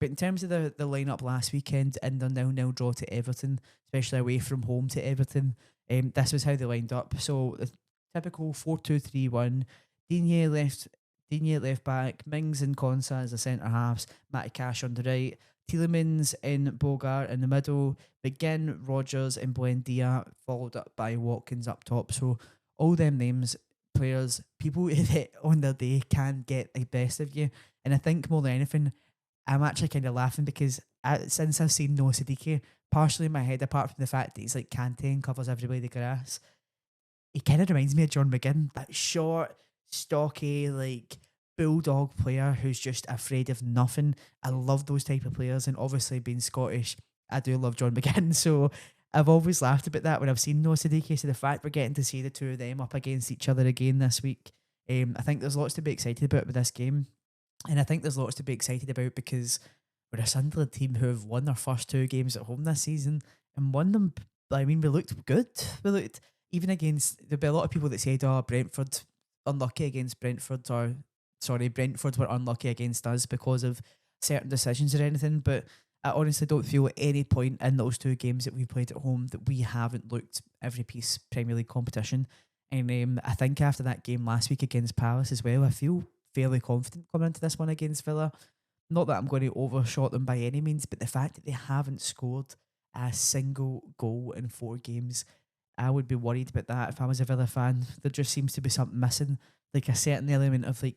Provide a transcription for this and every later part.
But in terms of the lineup last weekend and the 0-0 draw to Everton, especially away from home to Everton, this was how they lined up. So the typical 4-2-3-1. Digne left Digne at left back, Mings and Konsa as the centre halves, Matty Cash on the right, Tielemans in Bogart in the middle, McGinn, Rogers and Buendia, followed up by Watkins up top. So all them names, players, people that on their day can get the best of you. And I think more than anything, I'm actually kind of laughing because since I've seen Noah Siddiqui, partially in my head, apart from the fact that he's like Kante and covers every blade of grass, he kind of reminds me of John McGinn, that short, stocky, like bulldog player who's just afraid of nothing. I love those type of players, and obviously being Scottish, I do love John McGinn. So I've always laughed about that when I've seen Noah Siddiqui. So the fact we're getting to see the two of them up against each other again this week, I think there's lots to be excited about with this game. And I think there's lots to be excited about because we're a Sunderland team who have won their first two games at home this season and won them. I mean, we looked good. We looked even against. There'll be a lot of people that said, "Oh, Brentford unlucky against Brentford," or sorry, Brentford were unlucky against us because of certain decisions or anything. But I honestly don't feel at any point in those two games that we played at home that we haven't looked every piece Premier League competition. And I think after that game last week against Palace as well, I feel fairly confident coming into this one against Villa. Not that I'm going to overshot them by any means, but the fact that they haven't scored a single goal in 4 games, I would be worried about that if I was a Villa fan. There just seems to be something missing, like a certain element of like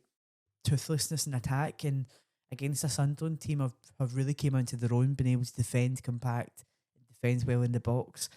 toothlessness in attack. And against a Sunderland team have really came into their own, been able to defend compact, defend well in the box.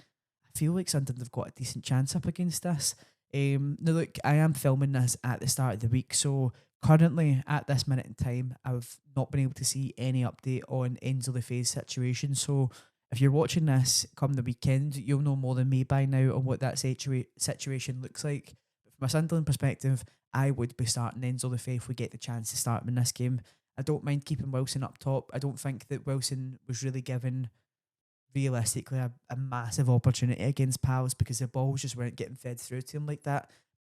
I feel like Sunderland have got a decent chance up against us. Now look, I am filming this at the start of the week, so currently at this minute in time, I've not been able to see any update on Enzo Lefebvre's situation. So if you're watching this come the weekend, you'll know more than me by now on what that situation looks like. But from a Sunderland perspective, I would be starting Enzo Lefebvre if we get the chance to start him in this game. I don't mind keeping Wilson up top. I don't think that Wilson was really given realistically a massive opportunity against Pals because the balls just weren't getting fed through to him like that.